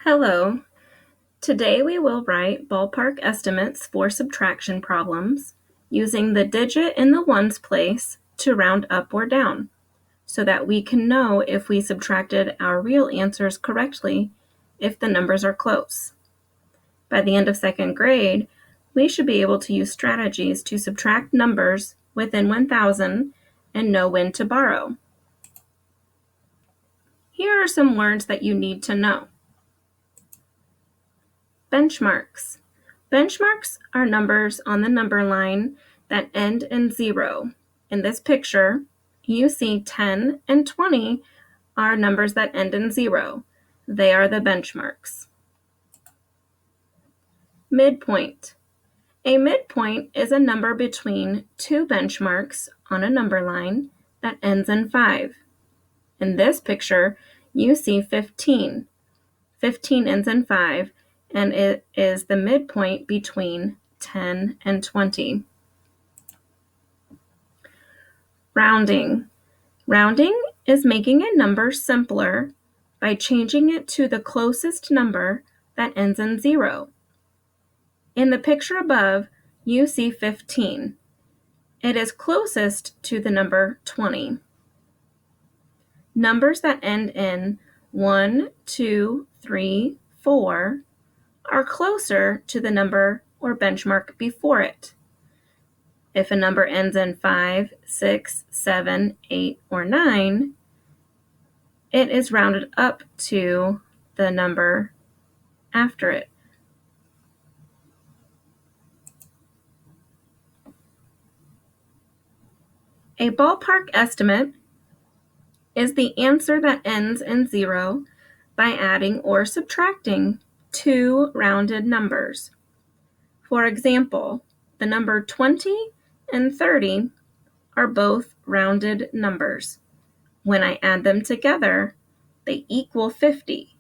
Hello. Today we will write ballpark estimates for subtraction problems using the digit in the ones place to round up or down so that we can know if we subtracted our real answers correctly if the numbers are close. By the end of second grade, we should be able to use strategies to subtract numbers within 1,000 and know when to borrow. Here are some words that you need to know. Benchmarks. Benchmarks are numbers on the number line that end in 0. In this picture, you see 10 and 20 are numbers that end in 0. They are the benchmarks. Midpoint. A midpoint is a number between two benchmarks on a number line that ends in 5. In this picture, you see 15. 15 ends in 5, and it is the midpoint between 10 and 20. Rounding. Rounding is making a number simpler by changing it to the closest number that ends in 0. In the picture above, you see 15. It is closest to the number 20. Numbers that end in 1, 2, 3, 4 are closer to the number or benchmark before it. If a number ends in 5, 6, 7, 8, or 9, it is rounded up to the number after it. A ballpark estimate is the answer that ends in 0 by adding or subtracting two rounded numbers. For example, the number 20 and 30 are both rounded numbers. When I add them together, they equal 50.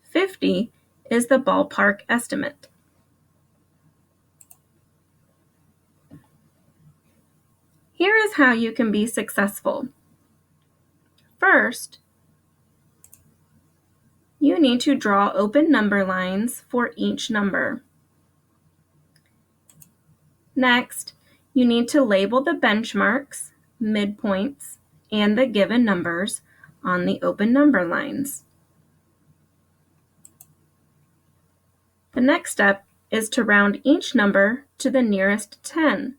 50 is the ballpark estimate. Here is how you can be successful. First, you need to draw open number lines for each number. Next, you need to label the benchmarks, midpoints, and the given numbers on the open number lines. The next step is to round each number to the nearest 10.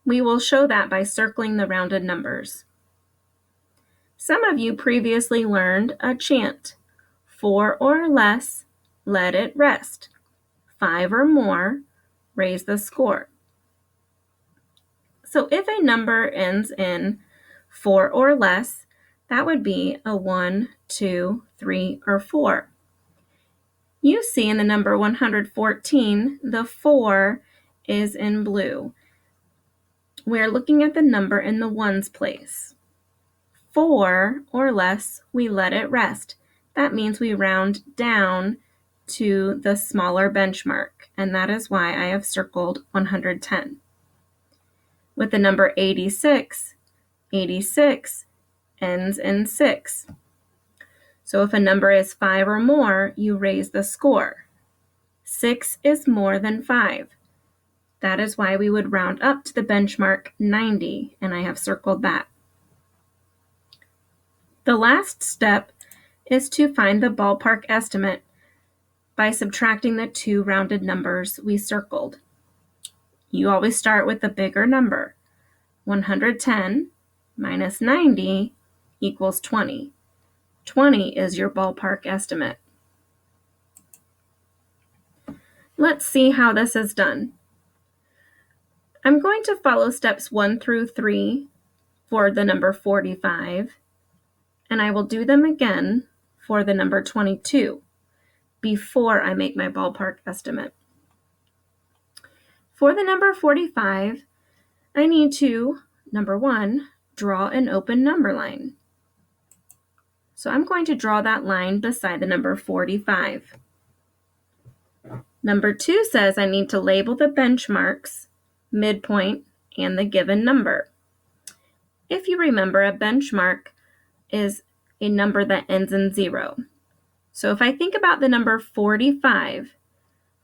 We will show that by circling the rounded numbers. Some of you previously learned a chant. 4 or less, let it rest. 5 or more, raise the score. So if a number ends in 4 or less, that would be a 1, 2, 3, or 4. You see in the number 114, the 4 is in blue. We're looking at the number in the ones place. 4 or less, we let it rest. That means we round down to the smaller benchmark, and that is why I have circled 110. With the number 86, 86 ends in 6. So if a number is 5 or more, you raise the score. 6 is more than 5. That is why we would round up to the benchmark 90, and I have circled that. The last step is to find the ballpark estimate by subtracting the two rounded numbers we circled. You always start with the bigger number. 110 minus 90 equals 20. 20 is your ballpark estimate. Let's see how this is done. I'm going to follow steps 1 through 3 for the number 45, and I will do them again for the number 22 before I make my ballpark estimate. For the number 45, I need to, number 1, draw an open number line. So I'm going to draw that line beside the number 45. Number 2 says I need to label the benchmarks, midpoint, and the given number. If you remember, a benchmark is a number that ends in 0. So if I think about the number 45,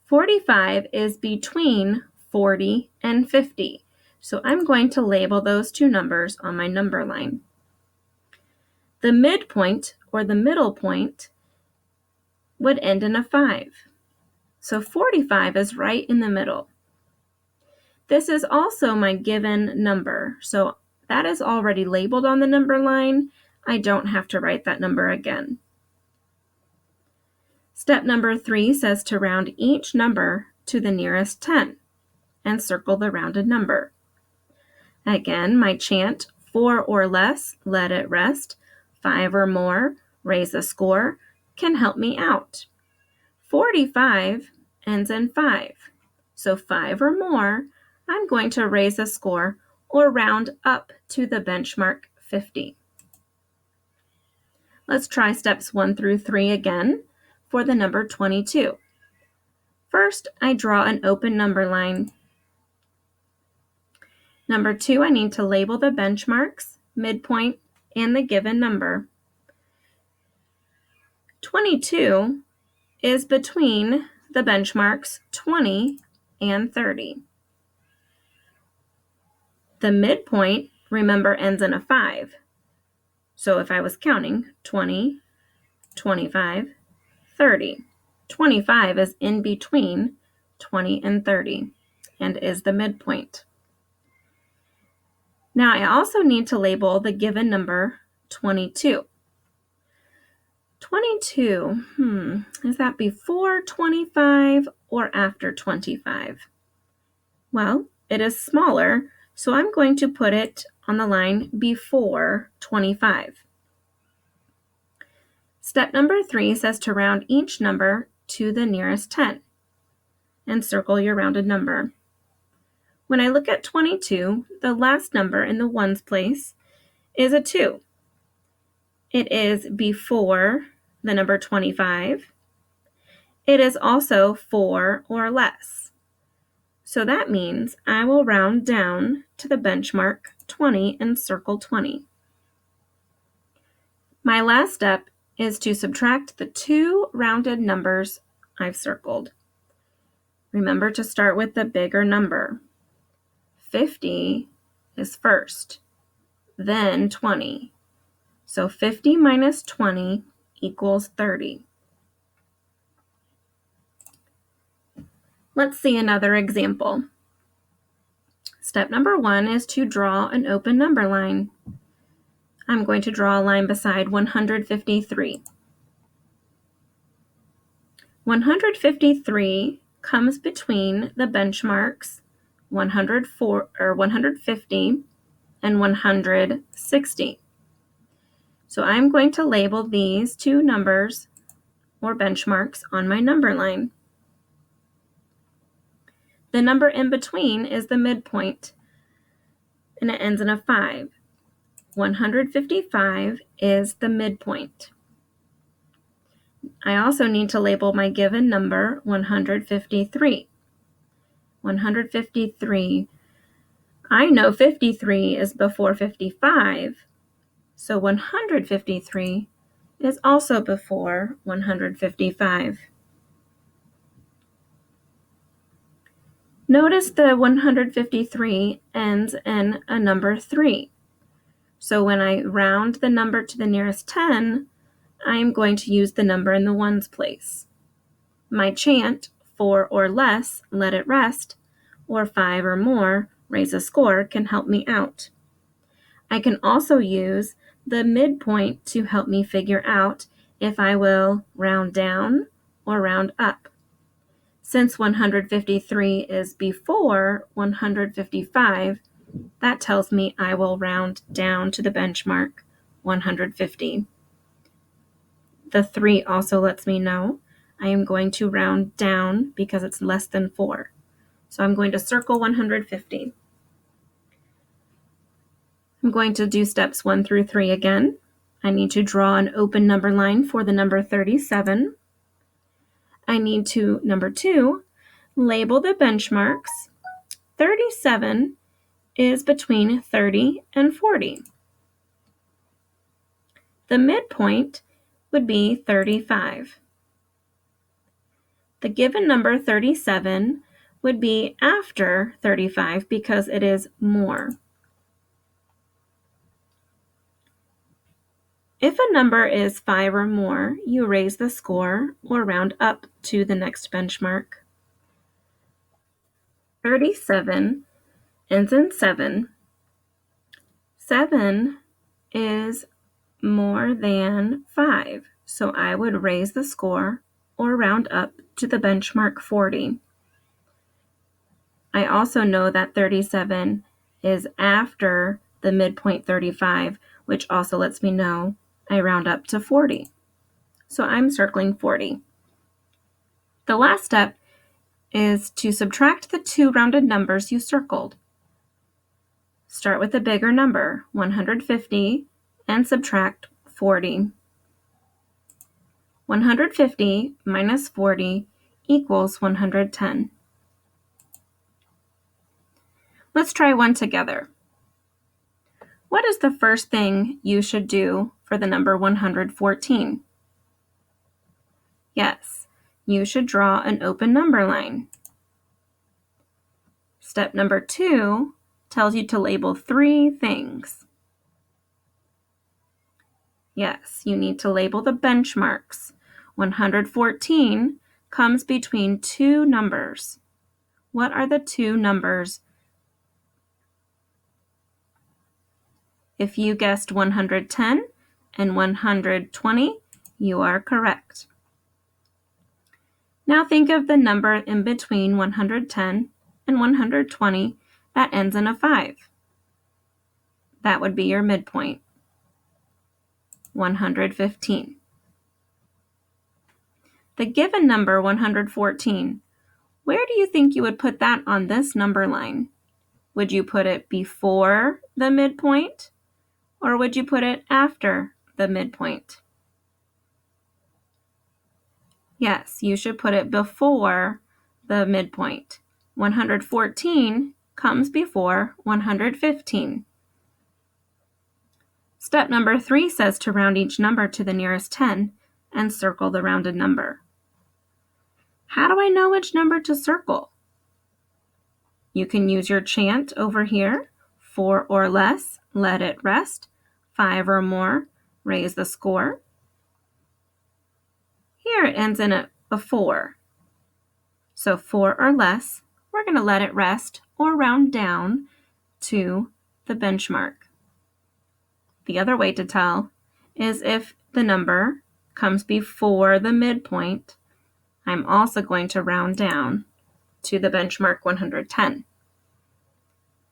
45 is between 40 and 50. So I'm going to label those two numbers on my number line. The midpoint, or the middle point, would end in a 5. So 45 is right in the middle. This is also my given number, so that is already labeled on the number line. I don't have to write that number again. Step number 3 says to round each number to the nearest 10 and circle the rounded number. Again, my chant, 4 or less, let it rest, 5 or more, raise a score, can help me out. 45 ends in 5, so 5 or more, I'm going to raise a score or round up to the benchmark 50. Let's try steps 1 through 3 again for the number 22. First, I draw an open number line. Number 2, I need to label the benchmarks, midpoint, and the given number. 22 is between the benchmarks 20 and 30. The midpoint, remember, ends in a 5. So if I was counting 20, 25, 30. 25 is in between 20 and 30 and is the midpoint. Now I also need to label the given number 22. 22, is that before 25 or after 25? Well, it is smaller, so I'm going to put it on the line before 25. Step number 3 says to round each number to the nearest 10 and circle your rounded number. When I look at 22, the last number in the ones place is a 2. It is before the number 25. It is also 4 or less. So that means I will round down to the benchmark 20 and circle 20. My last step is to subtract the 2 rounded numbers I've circled. Remember to start with the bigger number. 50 is first, then 20. So 50 minus 20 equals 30. Let's see another example. Step number 1 is to draw an open number line. I'm going to draw a line beside 153. 153 comes between the benchmarks 150 and 160. So I'm going to label these two numbers or benchmarks on my number line. The number in between is the midpoint, and it ends in a 5. 155 is the midpoint. I also need to label my given number 153. 153. I know 53 is before 55, so 153 is also before 155. Notice the 153 ends in a number 3. So when I round the number to the nearest 10, I'm going to use the number in the ones place. My chant, 4 or less, let it rest, or 5 or more, raise a score, can help me out. I can also use the midpoint to help me figure out if I will round down or round up. Since 153 is before 155, that tells me I will round down to the benchmark 150. The 3 also lets me know I am going to round down because it's less than 4. So I'm going to circle 150. I'm going to do steps 1 through 3 again. I need to draw an open number line for the number 37. I need to, number 2, label the benchmarks. 37 is between 30 and 40. The midpoint would be 35. The given number 37 would be after 35 because it is more. If a number is 5 or more, you raise the score or round up to the next benchmark. 37 ends in 7. 7 is more than 5, so I would raise the score or round up to the benchmark 40. I also know that 37 is after the midpoint 35, which also lets me know I round up to 40. So I'm circling 40. The last step is to subtract the two rounded numbers you circled. Start with a bigger number, 150, and subtract 40. 150 minus 40 equals 110. Let's try one together. What is the first thing you should do for the number 114? Yes, you should draw an open number line. Step number 2 tells you to label 3 things. Yes, you need to label the benchmarks. 114 comes between two numbers. What are the two numbers? If you guessed 110 and 120, you are correct. Now think of the number in between 110 and 120 that ends in a 5. That would be your midpoint, 115. The given number 114, where do you think you would put that on this number line? Would you put it before the midpoint, or would you put it after the midpoint? Yes, you should put it before the midpoint. 114 comes before 115. Step number 3 says to round each number to the nearest 10 and circle the rounded number. How do I know which number to circle? You can use your chant over here. 4 or less, let it rest. 5 or more, raise the score. Here it ends in a 4. So 4 or less, we're going to let it rest or round down to the benchmark. The other way to tell is if the number comes before the midpoint, I'm also going to round down to the benchmark 110.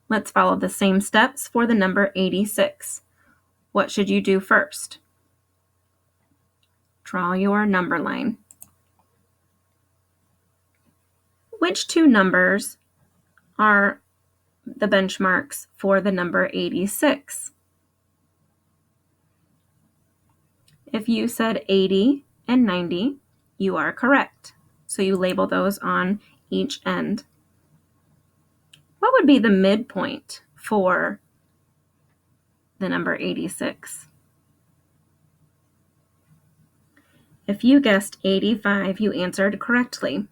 Let's follow the same steps for the number 86. What should you do first? Draw your number line. Which two numbers are the benchmarks for the number 86? If you said 80 and 90, you are correct. So you label those on each end. What would be the midpoint for the number 86? If you guessed 85, you answered correctly.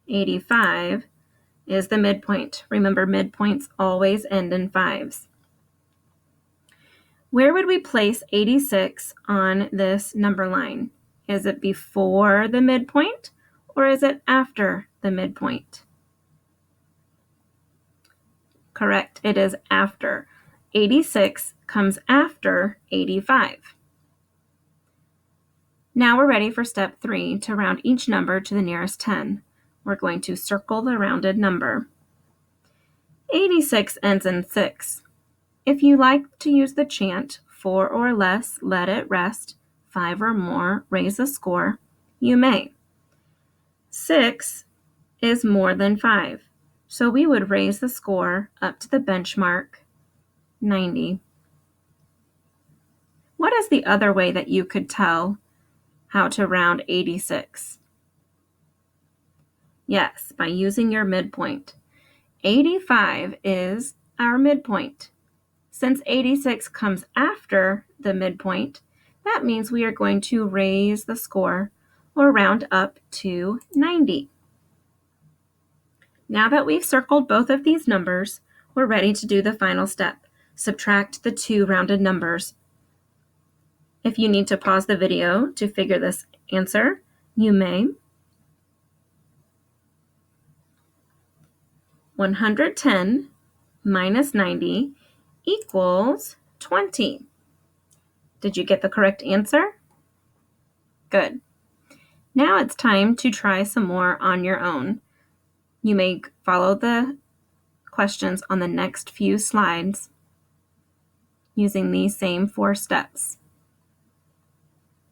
85 is the midpoint. Remember, midpoints always end in 5s. Where would we place 86 on this number line? Is it before the midpoint or is it after the midpoint? Correct, it is after. 86 comes after 85. Now we're ready for step 3 to round each number to the nearest 10. We're going to circle the rounded number. 86 ends in 6. If you like to use the chant, 4 or less, let it rest, 5 or more, raise the score, you may. 6 is more than 5, so we would raise the score up to the benchmark, 90. What is the other way that you could tell how to round 86? Yes, by using your midpoint. 85 is our midpoint. Since 86 comes after the midpoint, that means we are going to raise the score or round up to 90. Now that we've circled both of these numbers, we're ready to do the final step. Subtract the two rounded numbers. If you need to pause the video to figure this answer, you may. 110 minus 90 equals 20. Did you get the correct answer? Good. Now it's time to try some more on your own. You may follow the questions on the next few slides using these same 4 steps.